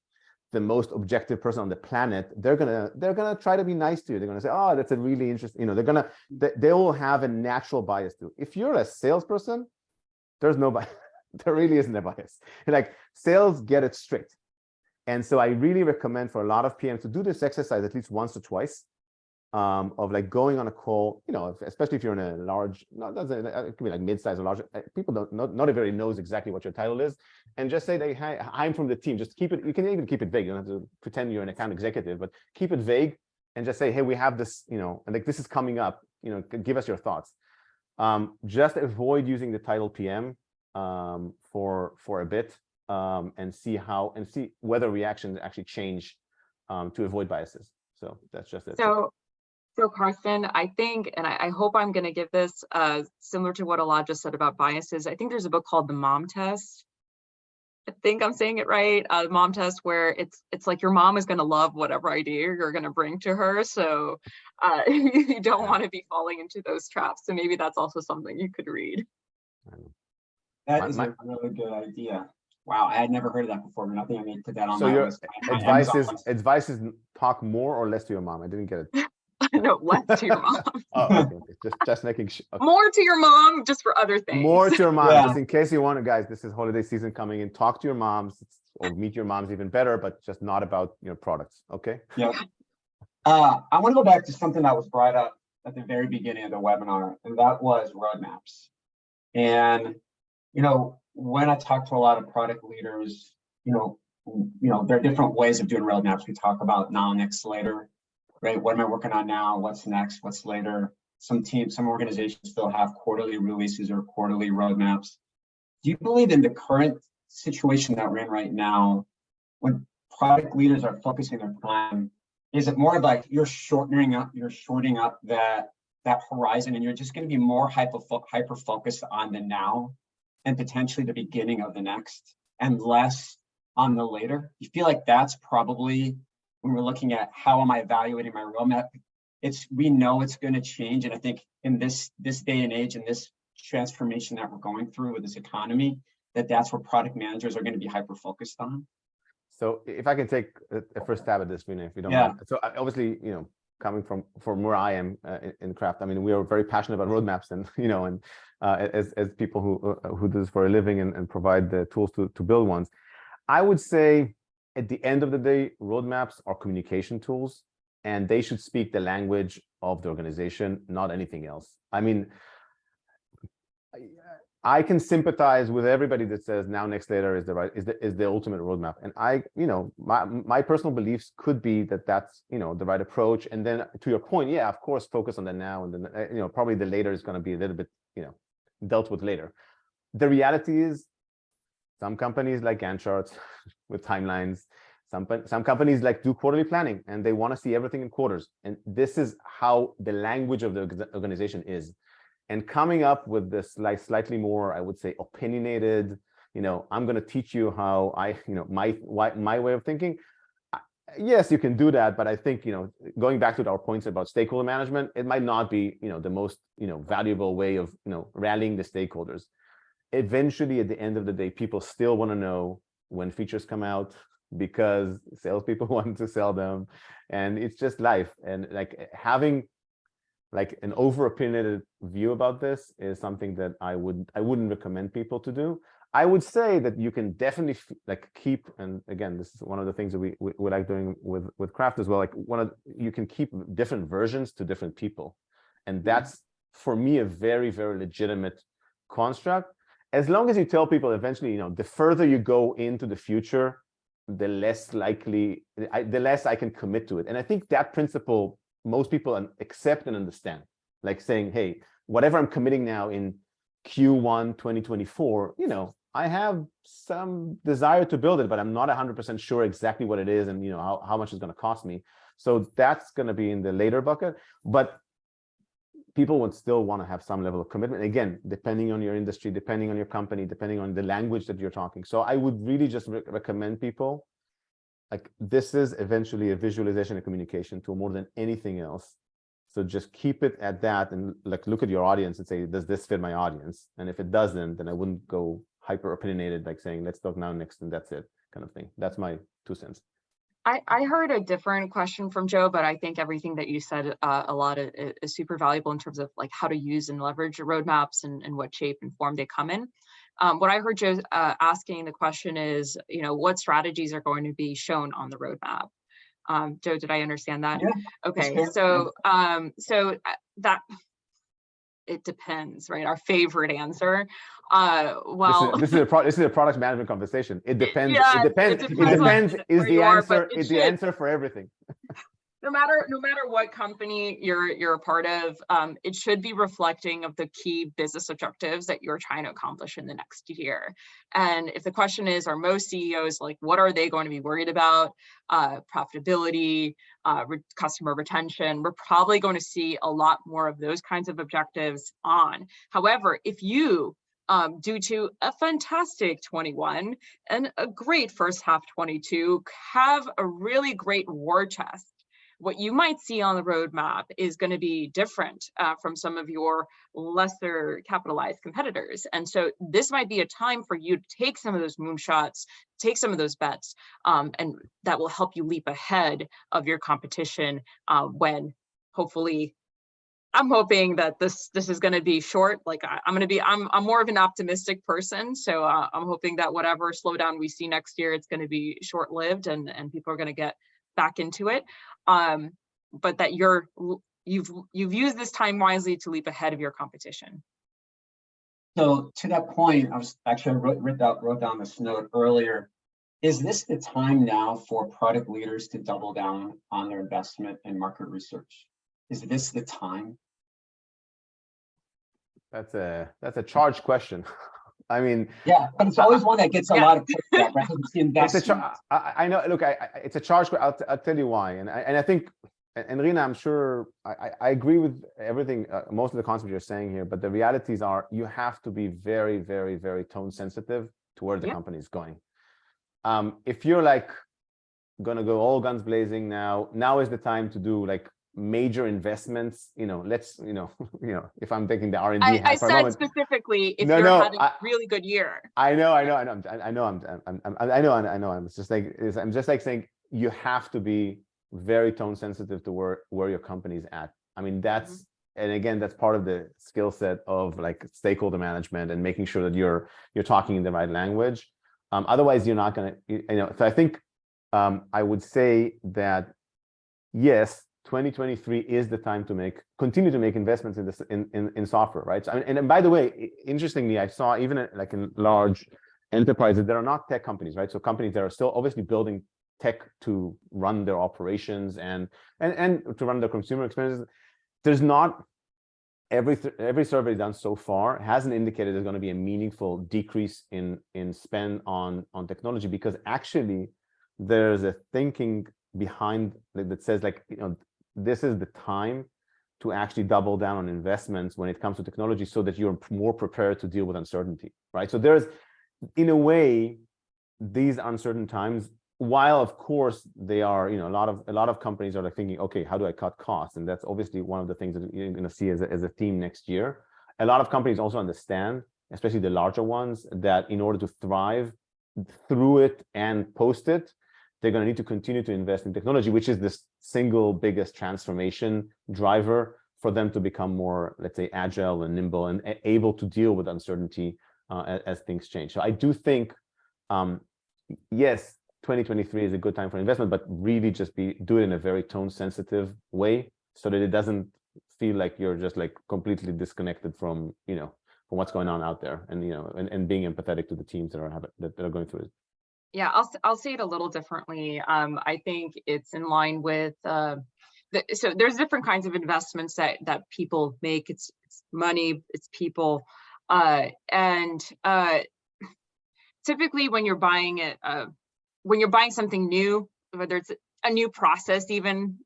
the most objective person on the planet, they're gonna try to be nice to you. They're gonna say, oh, that's a really interesting, you know, they will have a natural bias to. If you're a salesperson, there's no bias. There really isn't a bias. Like, sales get it straight. And so I really recommend for a lot of PMs to do this exercise at least once or twice, of like going on a call, you know, especially if you're in a large, it could be like mid-size or large, people not everybody knows exactly what your title is, and just say, hey, I'm from the team. Just keep it, you can even keep it vague. You don't have to pretend you're an account executive, but keep it vague and just say, hey, we have this, you know, and like, this is coming up, you know, give us your thoughts. Just avoid using the title PM for a bit, and see whether reactions actually change, to avoid biases. So that's just it. So Carson, I think, and I hope I'm going to give this similar to what Elad just said about biases. I think there's a book called The Mom Test. I think I'm saying it right. The Mom Test, where it's like your mom is going to love whatever idea you're going to bring to her. So you don't want to be falling into those traps. So maybe that's also something you could read. That is a really good idea. Wow, I had never heard of that before, but nothing I need to put that on. So my your list. advice is talk more or less to your mom? I didn't get it. No, less to your mom. Oh, okay. Just making sure. Okay. More to your mom, just for other things. More to your mom, Yeah. just in case you want to, guys. This is holiday season coming in. Talk to your moms, or meet your moms, even better, but just not about your products. Okay. Yeah. I want to go back to something that was brought up at the very beginning of the webinar, and that was roadmaps. And you know, when I talk to a lot of product leaders, you know, there are different ways of doing roadmaps. We talk about now, next, later, right? What am I working on now? What's next? What's later? Some organizations still have quarterly releases or quarterly roadmaps. Do you believe in the current situation that we're in right now, when product leaders are focusing their time, is it more like you're shortening up that horizon, and you're just going to be more hyper focused on the now and potentially the beginning of the next, and less on the later? You feel like that's probably, when we're looking at how am I evaluating my roadmap, we know it's going to change. And I think in this day and age, and this transformation that we're going through with this economy, that's where product managers are going to be hyper focused on. So if I can take a first stab at this, Rina, if you don't mind. So obviously, you know, coming from where I am in craft, I mean, we are very passionate about roadmaps, and you know, and as people who do this for a living and provide the tools to build ones, I would say at the end of the day, roadmaps are communication tools, and they should speak the language of the organization, not anything else. I mean, I can sympathize with everybody that says now, next, later is the ultimate roadmap. And you know, my personal beliefs could be that that's, you know, the right approach. And then to your point, yeah, of course, focus on the now, and then, you know, probably the later is going to be a little bit, you know, dealt with later. The reality is, some companies like Gantt charts with timelines. Some companies like do quarterly planning, and they want to see everything in quarters. And this is how the language of the organization is. And coming up with this slightly more, I would say, opinionated, you know, I'm going to teach you how my way of thinking. Yes, you can do that, but I think, you know, going back to our points about stakeholder management, it might not be, you know, the most, you know, valuable way of, you know, rallying the stakeholders. Eventually, at the end of the day, people still want to know when features come out, because salespeople want to sell them, and it's just life. And like, having like an over-opinionated view about this is something that I wouldn't recommend people to do. I would say that you can definitely like keep, and again, this is one of the things that we like doing with craft as well. Like, you can keep different versions to different people, and that's for me a very, very legitimate construct. As long as you tell people eventually, you know, the further you go into the future, the less likely, the less I can commit to it. And I think that principle most people accept and understand, like saying, hey, whatever I'm committing now in Q1 2024, you know, I have some desire to build it, but I'm not 100% sure exactly what it is and how much it's going to cost me. So that's going to be in the later bucket. But people would still want to have some level of commitment. Again, depending on your industry, depending on your company, depending on the language that you're talking. So I would really just recommend people, like, this is eventually a visualization and communication tool more than anything else. So just keep it at that and like look at your audience and say, does this fit my audience? And if it doesn't, then I wouldn't go hyper opinionated, like saying, let's talk now next and that's it, kind of thing. That's my 2 cents. I heard a different question from Joe, but I think everything that you said a lot is super valuable in terms of like how to use and leverage your roadmaps and what shape and form they come in. What I heard Joe asking the question is, what strategies are going to be shown on the roadmap? Joe, did I understand that? Yeah, okay, so that it depends, right? Our favorite answer. Well, this is a product management conversation. It depends. Yeah, it depends. It depends is the answer. Is the answer for everything. No matter what company you're a part of, it should be reflecting of the key business objectives that you're trying to accomplish in the next year. And if the question is, are most CEOs like, what are they going to be worried about? Profitability, customer retention. We're probably going to see a lot more of those kinds of objectives on. However, if you due to a fantastic 21 and a great first half 22, have a really great war chest, what you might see on the roadmap is going to be different from some of your lesser capitalized competitors. And so this might be a time for you to take some of those moonshots, take some of those bets, and that will help you leap ahead of your competition when hopefully, I'm hoping that this is going to be short. Like I'm more of an optimistic person. So I'm hoping that whatever slowdown we see next year, it's going to be short-lived and people are going to get back into it. But that you've used this time wisely to leap ahead of your competition. So to that point, I wrote down this note earlier. Is this the time now for product leaders to double down on their investment in market research? Is this the time? That's a charged question. I mean, yeah, but it's always one that gets a lot of pushback, right? It's the investment. I know. Look, it's a charge. I'll tell you why. And I think, and Rina, I'm sure I agree with everything, most of the concepts you're saying here. But the realities are, you have to be very, very, very tone sensitive to where the company is going. If you're like gonna go all guns blazing now is the time to do like major investments. Let's if I'm taking the R&D I said specifically if you're having a really good year. I know. I'm just like saying you have to be very tone sensitive to where your company's at. I mean, that's and again, that's part of the skill set of like stakeholder management and making sure that you're talking in the right language. Otherwise, you're not gonna. So I think I would say that yes, 2023 is the time to continue to make investments in this in software, right? So, and by the way, interestingly, I saw even like in large enterprises that are not tech companies, right? So companies that are still obviously building tech to run their operations and to run their consumer experiences. There's not every survey done so far hasn't indicated there's going to be a meaningful decrease in spend on technology, because actually there's a thinking behind that says like, this is the time to actually double down on investments when it comes to technology so that you're more prepared to deal with uncertainty, right? So there's, in a way, these uncertain times, while of course they are, a lot of companies are like thinking, okay, how do I cut costs? And that's obviously one of the things that you're going to see as a theme next year. A lot of companies also understand, especially the larger ones, that in order to thrive through it and post it, they're going to need to continue to invest in technology, which is the single biggest transformation driver for them to become more, let's say, agile and nimble and able to deal with uncertainty as things change. So I do think, yes, 2023 is a good time for investment, but really just do it in a very tone sensitive way so that it doesn't feel like you're just like completely disconnected from, from what's going on out there, and, and being empathetic to the teams that are going through it. Yeah, I'll say it a little differently. I think it's in line with so there's different kinds of investments that people make. It's money, it's people, and typically when you're buying it, when you're buying something new, whether it's a new process, even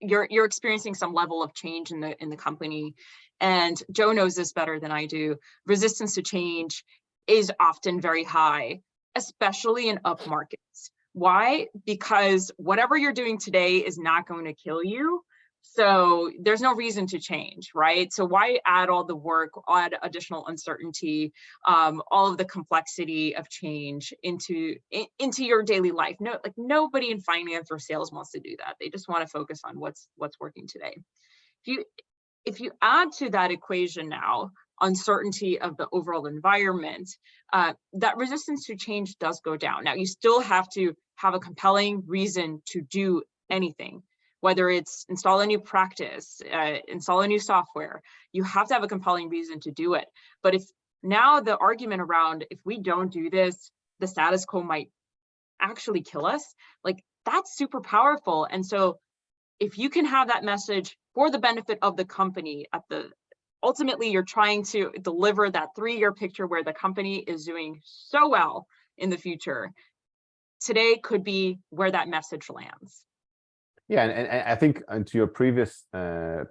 you're experiencing some level of change in the company. And Joe knows this better than I do. Resistance to change is often very high, especially in up markets. Why? Because whatever you're doing today is not going to kill you. So there's no reason to change, right? So why add all the work, add additional uncertainty, all of the complexity of change into your daily life? No, like nobody in finance or sales wants to do that. They just want to focus on what's working today. If you add to that equation now uncertainty of the overall environment, that resistance to change does go down. Now, you still have to have a compelling reason to do anything, whether it's install a new practice, install a new software. You have to have a compelling reason to do it. But if now the argument around, if we don't do this, the status quo might actually kill us, like that's super powerful. And so if you can have that message for the benefit of the company, ultimately you're trying to deliver that 3-year picture where the company is doing so well in the future. Today could be where that message lands. Yeah, and I think, and to your previous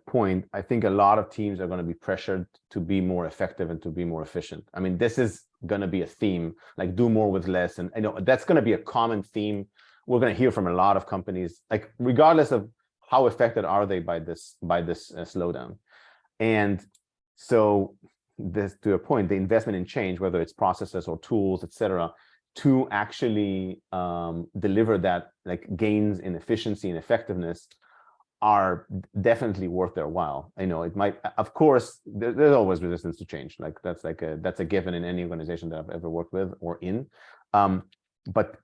point, I think a lot of teams are going to be pressured to be more effective and to be more efficient. I mean, this is going to be a theme, like do more with less, and I know that's going to be a common theme. We're going to hear from a lot of companies, like regardless of how affected are they by this slowdown. And so this, to your point, the investment in change, whether it's processes or tools, etc., to actually deliver that like gains in efficiency and effectiveness are definitely worth their while. I know it might, of course, there's always resistance to change. Like that's a given in any organization that I've ever worked with or in. But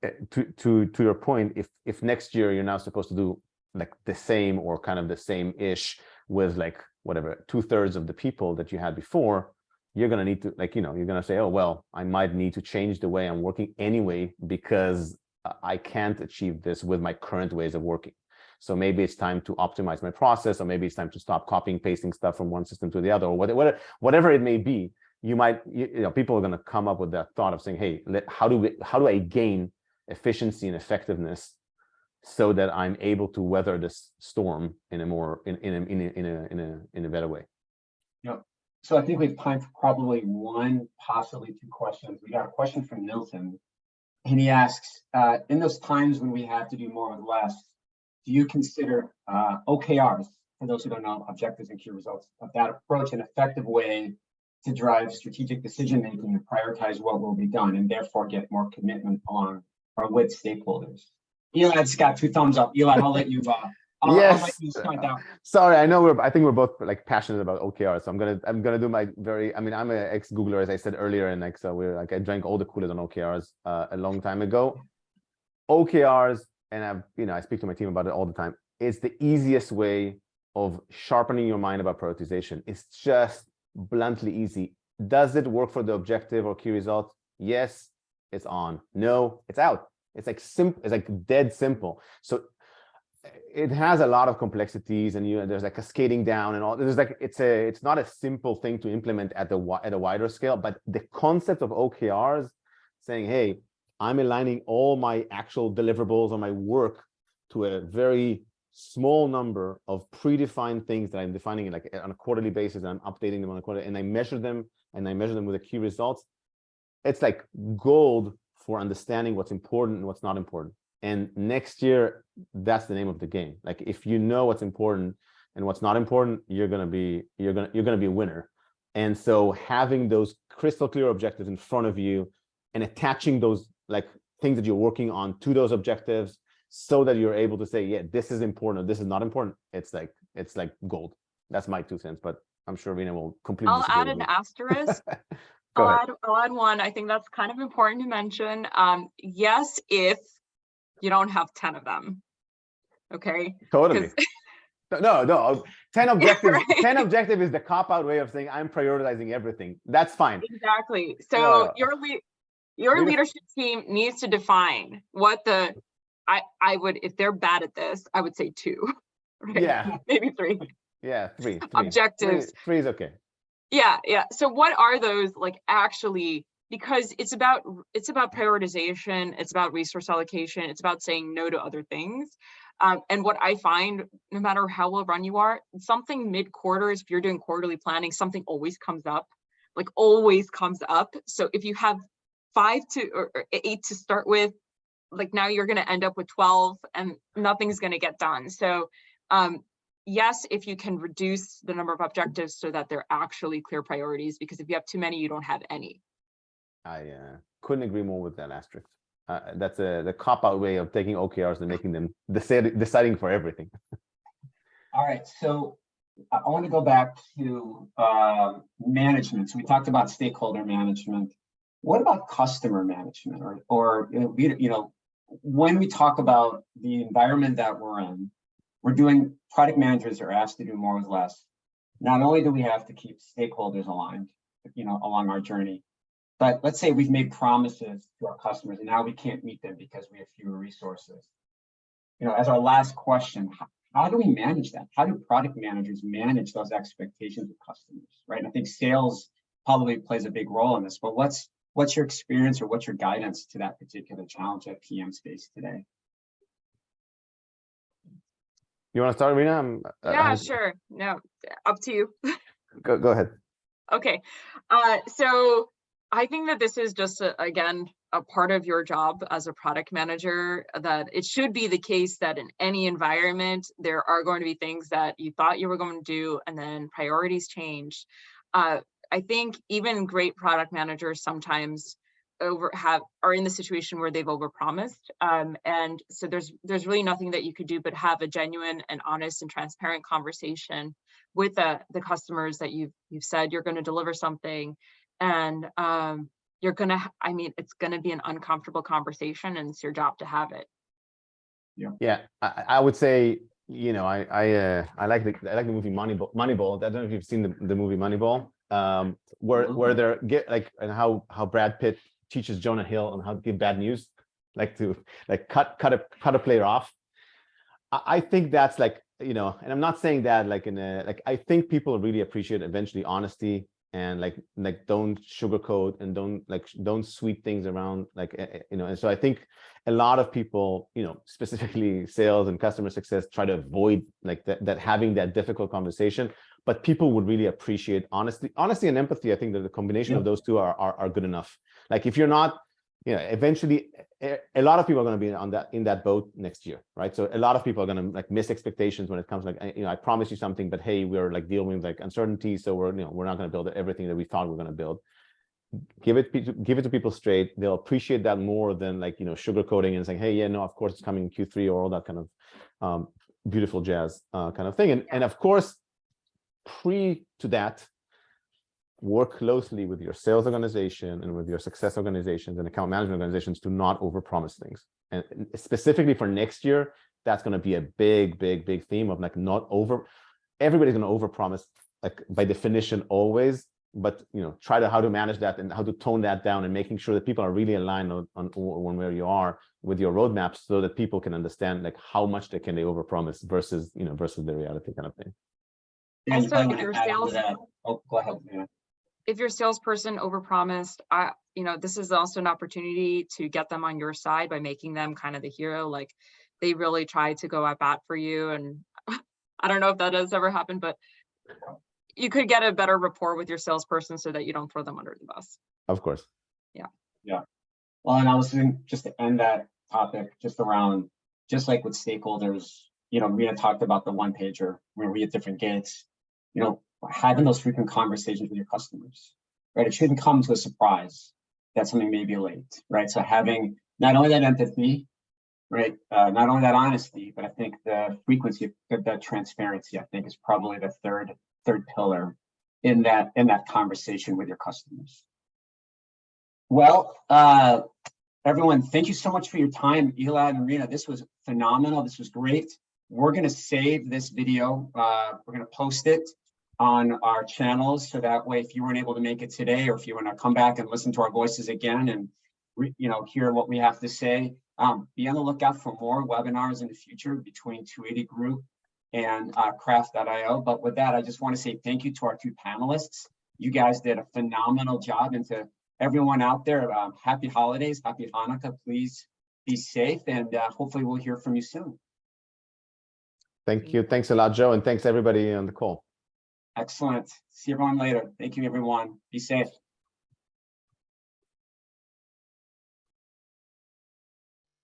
to your point, if next year you're now supposed to do like the same or kind of the same-ish with like whatever 2/3 of the people that you had before, you're going to need to, like, you're going to say, oh, well, I might need to change the way I'm working anyway, because I can't achieve this with my current ways of working. So maybe it's time to optimize my process, or maybe it's time to stop copying, pasting stuff from one system to the other, or whatever it may be. People are going to come up with that thought of saying, hey, how do I gain efficiency and effectiveness so that I'm able to weather this storm in a better way? Yep. So I think we have time for probably one, possibly 2 questions. We got a question from Milton, and he asks, in those times when we have to do more with less, do you consider OKRs, for those who don't know, objectives and key results, of that approach an effective way to drive strategic decision-making and prioritize what will be done, and therefore get more commitment on or with stakeholders? Elad's got 2 thumbs up. Elad, I'll let you I'll let you start out. Sorry, I think we're both like passionate about OKRs. So I'm gonna do my I'm an ex-Googler, as I said earlier, and like, so I drank all the Kool-Aid on OKRs a long time ago. OKRs, and I speak to my team about it all the time. It's the easiest way of sharpening your mind about prioritization. It's just bluntly easy. Does it work for the objective or key result? Yes, it's on. No, it's out. It's like simple. It's like dead simple. So it has a lot of complexities, and there's like cascading down and all. There's like it's not a simple thing to implement at a wider scale. But the concept of OKRs, saying, hey, I'm aligning all my actual deliverables or my work to a very small number of predefined things that I'm defining like on a quarterly basis, and I'm updating them on a quarterly, and I measure them with the key results. It's like gold for understanding what's important and what's not important. And next year, that's the name of the game. Like, if you know what's important and what's not important, you're gonna be a winner. And so having those crystal clear objectives in front of you and attaching those like things that you're working on to those objectives, so that you're able to say, yeah, this is important or this is not important. It's like gold. That's my 2 cents, but I'm sure Rina will completely I'll add an asterisk. I'll add one. I think that's kind of important to mention. Yes, if you don't have 10 of them. Okay. Totally. No. 10 objectives. Right. 10 objective is the cop-out way of saying I'm prioritizing everything. That's fine. Exactly. So your leadership team needs to define what I would, if they're bad at this, I would say 2. Right? Yeah. Maybe 3. Yeah, 3. Objectives. 3 is okay. Yeah. So what are those like actually because it's about prioritization, it's about resource allocation, it's about saying no to other things. And what I find, no matter how well run you are, something mid-quarters, if you're doing quarterly planning, something always comes up, like always comes up. So if you have 5 or 8 to start with, like now you're going to end up with 12 and nothing's going to get done. So yes, if you can reduce the number of objectives so that they're actually clear priorities, because if you have too many, you don't have any. I couldn't agree more with that asterisk. That's the cop-out way of taking OKRs and making them deciding for everything. All right, so I want to go back to management. So we talked about stakeholder management. What about customer management, or you know, when we talk about the environment that we're in, product managers are asked to do more with less. Not only do we have to keep stakeholders aligned, you know, along our journey, but let's say we've made promises to our customers and now we can't meet them because we have fewer resources. You know, as our last question, how do we manage that? How do product managers manage those expectations of customers, right? And I think sales probably plays a big role in this, but what's your experience or what's your guidance to that particular challenge that PMs face today? You want to start, Rina? Yeah, sure. No, up to you. Go ahead. Okay. So I think that this is just, again, a part of your job as a product manager, that it should be the case that in any environment, there are going to be things that you thought you were going to do and then priorities change. I think even great product managers sometimes are in the situation where they've overpromised, and so there's really nothing that you could do but have a genuine and honest and transparent conversation with the customers that you've said you're going to deliver something, and you're gonna, I mean, it's going to be an uncomfortable conversation, and it's your job to have it. Yeah, I would say, you know, I like the movie Moneyball. I don't know if you've seen the movie Moneyball, where they're and how Brad Pitt teaches Jonah Hill on how to give bad news, like to cut a player off. I think that's like, you know, and I'm not saying that like I think people really appreciate eventually honesty and like don't sugarcoat and don't sweep things around, you know. And so I think a lot of people, you know, specifically sales and customer success, try to avoid like that having that difficult conversation. But people would really appreciate honesty and empathy. I think that the combination of those two are good enough. Like if you're not, you know, eventually a lot of people are going to be in that boat next year, right? So a lot of people are going to like miss expectations when it comes like, you know, I promised you something, but hey, we're like dealing with like uncertainty, so we're not going to build everything that we thought we were going to build. Give it to people straight. They'll appreciate that more than like, you know, sugarcoating and saying, hey, yeah, no, of course it's coming in Q3 or all that kind of beautiful jazz kind of thing. And of course, to that, work closely with your sales organization and with your success organizations and account management organizations to not overpromise things. And specifically for next year, that's going to be a big theme of like everybody's going to overpromise, like by definition always, but you know, how to manage that and how to tone that down and making sure that people are really aligned on where you are with your roadmaps, so that people can understand like how much they overpromise versus the reality kind of thing. Also, if your sales, go ahead. Yeah. If your salesperson overpromised, you know, this is also an opportunity to get them on your side by making them kind of the hero. Like they really try to go at bat for you. And I don't know if that has ever happened, but you could get a better rapport with your salesperson so that you don't throw them under the bus. Of course. Yeah. Well, and I was thinking, just to end that topic, just like with stakeholders, you know, Rina talked about the one pager where we at different gates, you know, having those frequent conversations with your customers, right? It shouldn't come to a surprise that something may be late, right? So having not only that empathy, right, not only that honesty, but I think the frequency of that transparency, I think, is probably the third pillar in that conversation with your customers. Well, everyone, thank you so much for your time, Elad and Rina. This was phenomenal. This was great. We're going to save this video. We're going to post it on our channels, so that way, if you weren't able to make it today, or if you want to come back and listen to our voices again and hear what we have to say, be on the lookout for more webinars in the future between 280 Group and Craft.io. But with that, I just want to say thank you to our two panelists. You guys did a phenomenal job, and to everyone out there, happy holidays, happy Hanukkah. Please be safe, and hopefully we'll hear from you soon. Thank you. Thanks a lot, Joe, and thanks everybody on the call. Excellent. See everyone later. Thank you, everyone. Be safe.